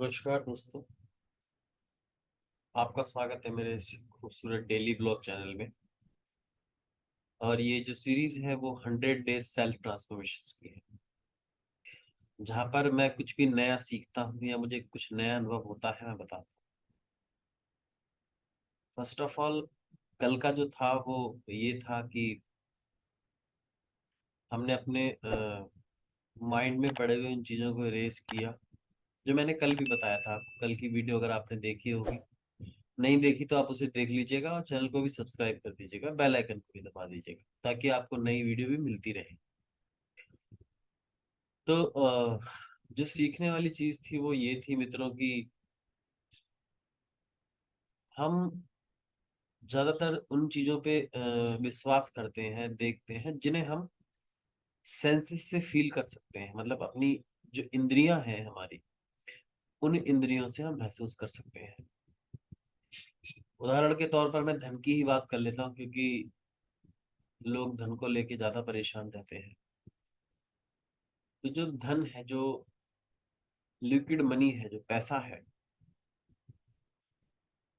नमस्कार दोस्तों। आपका स्वागत है मेरे इस खूबसूरत डेली ब्लॉग चैनल में। और ये जो सीरीज है वो 100 डेज सेल्फ ट्रांसफॉर्मेशन की है, जहाँ पर मैं कुछ भी नया सीखता हूँ या मुझे कुछ नया अनुभव होता है मैं बताता हूँ। फर्स्ट ऑफ ऑल, कल का जो था वो ये था कि हमने अपने माइंड में पड़े हुए उन चीज़ों को इरेज किया, जो मैंने कल भी बताया था आपको। कल की वीडियो अगर आपने देखी होगी, नहीं देखी तो आप उसे देख लीजिएगा और चैनल को भी सब्सक्राइब कर दीजिएगा, बेल आइकन को भी दबा दीजिएगा ताकि आपको नई वीडियो भी मिलती रहे। तो जो सीखने वाली चीज थी वो ये थी मित्रों की, हम ज्यादातर उन चीजों पे विश्वास करते हैं, देखते हैं जिन्हें हम सेंसेस से फील कर सकते हैं। मतलब अपनी जो इंद्रियां हैं हमारी, उन इंद्रियों से हम महसूस कर सकते हैं। उदाहरण के तौर पर मैं धन की ही बात कर लेता हूँ, क्योंकि लोग धन को लेके ज्यादा परेशान रहते हैं। तो जो धन है, जो लिक्विड मनी है, जो पैसा है,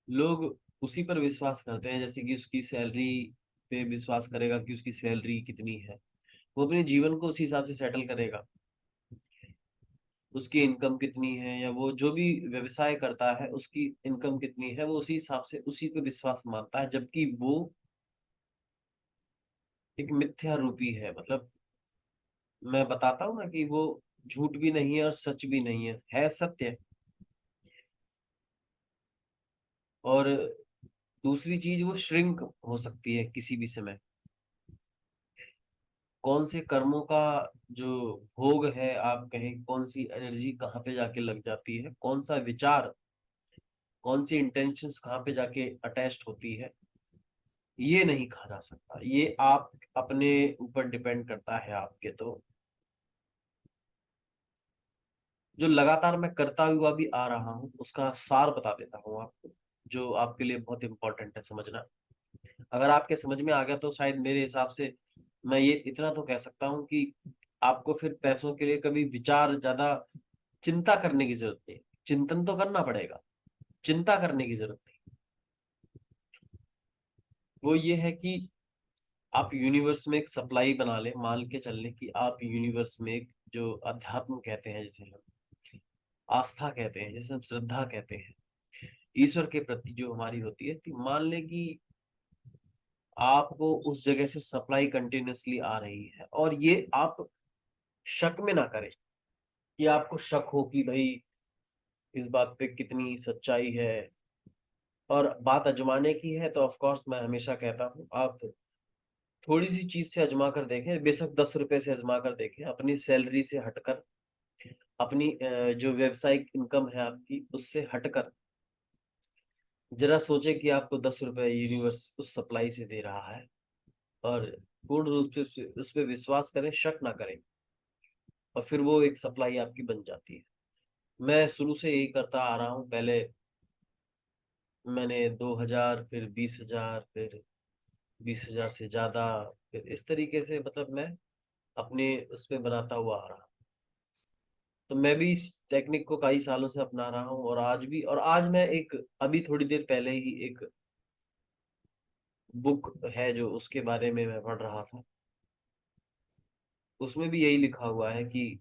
लोग उसी पर विश्वास करते हैं। जैसे कि उसकी सैलरी पे विश्वास करेगा कि उसकी सैलरी कितनी है, वो अपने जीवन को उसी हिसाब से सेटल करेगा। उसकी इनकम कितनी है, या वो जो भी व्यवसाय करता है उसकी इनकम कितनी है, वो उसी हिसाब से उसी को विश्वास मानता है, जबकि वो एक मिथ्या रूपी है। मतलब मैं बताता हूँ ना कि वो झूठ भी नहीं है और सच भी नहीं है सत्य। और दूसरी चीज, वो श्रिंक हो सकती है किसी भी समय। कौन से कर्मों का जो भोग है, आप कहें कौन सी एनर्जी कहाँ पे जाके लग जाती है, कौन सा विचार, कौन सी इंटेंशंस कहाँ पे जाके अटैच्ड होती है, ये नहीं कहा जा सकता। ये आप अपने ऊपर डिपेंड करता है आपके। तो जो लगातार मैं करता हुआ भी आ रहा हूँ उसका सार बता देता हूँ आपको, जो आपके लिए बहुत इंपॉर्टेंट है समझना। अगर आपके समझ में आ गया तो शायद मेरे हिसाब से मैं ये इतना तो कह सकता हूँ कि आपको फिर पैसों के लिए कभी विचार ज्यादा चिंता करने की जरूरत नहीं। चिंतन तो करना पड़ेगा, चिंता करने की जरूरत नहीं। वो ये है कि आप यूनिवर्स में एक सप्लाई बना ले, मान के चलने की आप यूनिवर्स में एक, जो अध्यात्म कहते हैं, जिसे हम आस्था कहते हैं, जिसे हम श्रद्धा कहते हैं, ईश्वर के प्रति जो हमारी होती है, तो मान ले कि आपको उस जगह से सप्लाई कंटिन्यूअसली आ रही है, और ये आप शक में ना करें कि आपको शक हो कि भाई इस बात पे कितनी सच्चाई है। और बात अजमाने की है तो ऑफ कोर्स मैं हमेशा कहता हूँ, आप थोड़ी सी चीज से अजमा कर देखें, बेशक 10 रुपए से अजमा कर देखें, अपनी सैलरी से हटकर, अपनी जो व्यवसायिक इनकम है आपकी उससे हटकर जरा सोचे कि आपको 10 रुपए यूनिवर्स उस सप्लाई से दे रहा है, और पूर्ण रूप से उस पर विश्वास करें, शक ना करें, और फिर वो एक सप्लाई आपकी बन जाती है। मैं शुरू से यही करता आ रहा हूँ। पहले मैंने 2,000, फिर 20,000, फिर 20,000 से ज्यादा, फिर इस तरीके से मतलब मैं अपने उसमें बनाता हुआ आ रहा। तो मैं भी इस टेक्निक को कई सालों से अपना रहा हूँ, और आज भी। और आज मैं एक, अभी थोड़ी देर पहले ही एक बुक है जो उसके बारे में मैं पढ़ रहा था, उसमें भी यही लिखा हुआ है कि,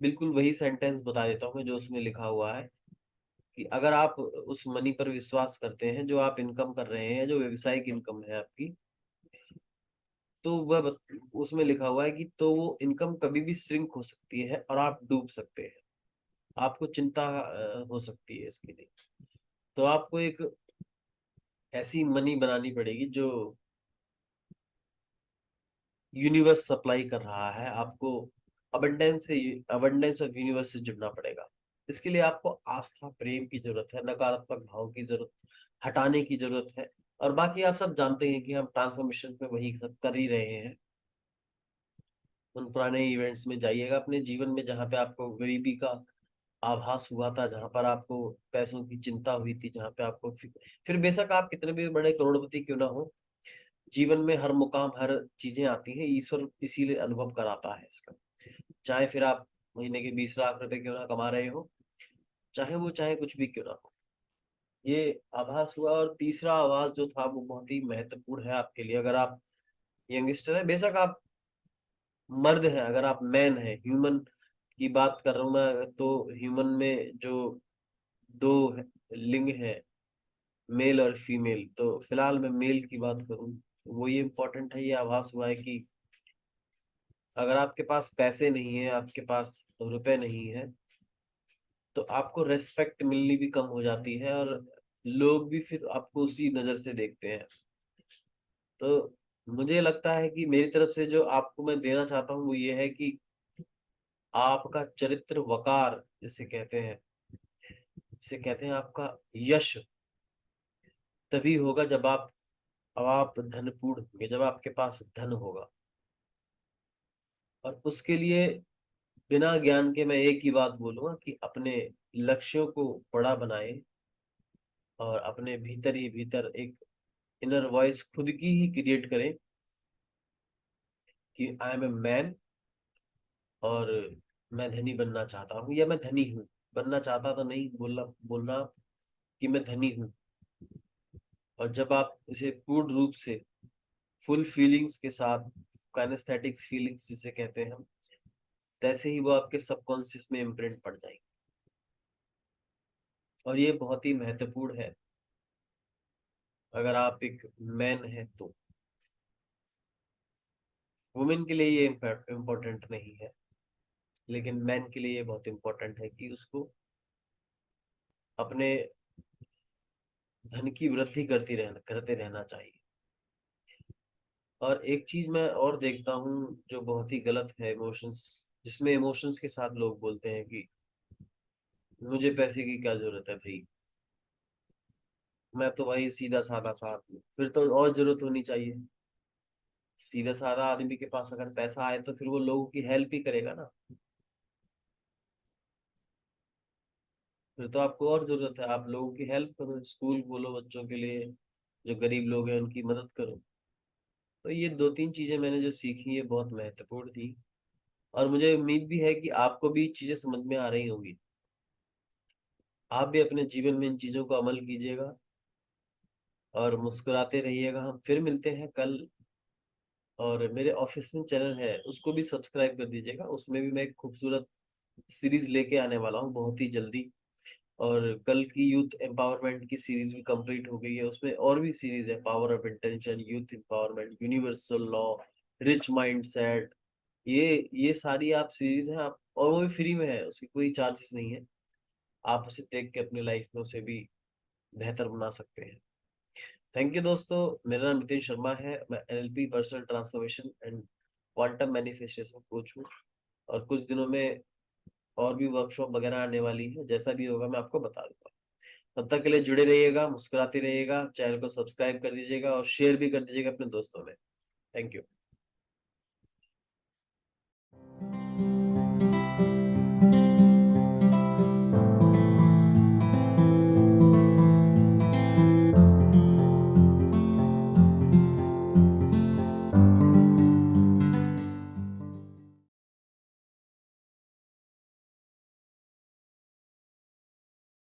बिल्कुल वही सेंटेंस बता देता हूँ मैं जो उसमें लिखा हुआ है, कि अगर आप उस मनी पर विश्वास करते हैं जो आप इनकम कर रहे हैं, जो व्यवसायिक इनकम है आपकी, तो उसमें लिखा हुआ है कि तो वो इनकम कभी भी श्रिंक हो सकती है और आप डूब सकते हैं। आपको चिंता हो सकती है इसके लिए। तो आपको एक ऐसी मनी बनानी पड़ेगी जो यूनिवर्स सप्लाई कर रहा है आपको। अबंडेंस ऑफ यूनिवर्स से जुड़ना पड़ेगा। इसके लिए आपको आस्था, प्रेम की जरूरत है, नकारात्मक भाव की जरूरत हटाने की जरूरत है। और बाकी आप सब जानते हैं कि हम ट्रांसफॉर्मेशन में वही सब कर ही रहे हैं। उन पुराने इवेंट्स में जाइएगा अपने जीवन में, जहाँ पे आपको गरीबी का आभास हुआ था, जहाँ पर आपको पैसों की चिंता हुई थी, जहाँ पे आपको फिर बेशक आप कितने भी बड़े करोड़पति क्यों ना हो, जीवन में हर मुकाम, हर चीजें आती हैं, ईश्वर इसीलिए अनुभव कराता है इसका। चाहे फिर आप महीने के 20 लाख रुपए क्यों ना कमा रहे हो, चाहे कुछ भी क्यों ना हो। ये आभास हुआ। और तीसरा आवाज जो था वो बहुत ही महत्वपूर्ण है आपके लिए। अगर आप यंगस्टर है, बेशक आप मर्द हैं, अगर आप मैन है, ह्यूमन की बात कर रहा हूं मैं, तो ह्यूमन में जो दो लिंग है, मेल और फीमेल, तो फिलहाल मैं मेल की बात करूं तो वो ये इम्पोर्टेंट है, ये आभास हुआ है कि अगर आपके पास पैसे नहीं है, आपके पास रुपए नहीं है, तो आपको रेस्पेक्ट मिलनी भी कम हो जाती है, और लोग भी फिर आपको उसी नजर से देखते हैं। तो मुझे लगता है कि मेरी तरफ से जो आपको मैं देना चाहता हूँ वो ये है कि आपका चरित्र वकार जिसे कहते हैं आपका यश तभी होगा जब आप धनपूर्ण होंगे, जब आपके पास धन होगा। और उसके लिए बिना ज्ञान के मैं एक ही बात बोलूंगा कि अपने लक्ष्यों को बड़ा बनाए, और अपने भीतर ही भीतर एक इनर वॉइस खुद की ही क्रिएट करें कि आई एम ए मैन, और मैं धनी बनना चाहता हूँ, या मैं धनी हूँ। बनना चाहता तो नहीं, बोलना बोलना कि मैं धनी हूँ। और जब आप इसे पूर्ण रूप से फुल फीलिंग्स के साथ, काइनेस्थेटिक्स फीलिंग्स जिसे कहते हैं हम, तैसे ही वो आपके सबकॉन्शियस में इम्प्रिंट पड़ जाएंगे। और ये बहुत ही महत्वपूर्ण है अगर आप एक मैन है तो। वुमेन के लिए ये इम्पोर्टेंट नहीं है, लेकिन मैन के लिए ये बहुत इम्पोर्टेंट है कि उसको अपने धन की वृद्धि करते रहना चाहिए। और एक चीज मैं और देखता हूँ जो बहुत ही गलत है, इमोशंस, जिसमें इमोशंस के साथ लोग बोलते हैं कि मुझे पैसे की क्या जरूरत है भाई, मैं तो भाई सीधा साधा सा आदमी हूँ। फिर तो और जरूरत होनी चाहिए। सीधा साधा आदमी के पास अगर पैसा आए तो फिर वो लोगों की हेल्प ही करेगा ना। फिर तो आपको और जरूरत है, आप लोगों की हेल्प करो, स्कूल खोलो बच्चों के लिए, जो गरीब लोग हैं उनकी मदद करो। तो ये दो तीन चीजें मैंने जो सीखी, ये बहुत महत्वपूर्ण थी। और मुझे उम्मीद भी है कि आपको भी चीजें समझ में आ रही होंगी। आप भी अपने जीवन में इन चीजों को अमल कीजिएगा और मुस्कुराते रहिएगा। हम फिर मिलते हैं कल। और मेरे ऑफिशियल चैनल है उसको भी सब्सक्राइब कर दीजिएगा, उसमें भी मैं एक खूबसूरत सीरीज लेके आने वाला हूँ बहुत ही जल्दी। और कल की यूथ एम्पावरमेंट की सीरीज भी कंप्लीट हो गई है, उसमें और भी सीरीज है, power of intention, youth empowerment, universal law, rich mindset. ये सारी आप सीरीज हैं आप, और वो भी फ्री में है, उसकी कोई चार्जेस नहीं है। आप उसे देख के अपनी लाइफ में उसे भी बेहतर बना सकते हैं। थैंक यू दोस्तों। मेरा नाम नितिन शर्मा है, मैं NLP, personal transformation and quantum manifestation coach हूँ। और कुछ दिनों में और भी वर्कशॉप वगैरह आने वाली है, जैसा भी होगा मैं आपको बता दूंगा। तब तक के लिए जुड़े रहिएगा, मुस्कुराते रहिएगा, चैनल को सब्सक्राइब कर दीजिएगा और शेयर भी कर दीजिएगा अपने दोस्तों में। Thank you.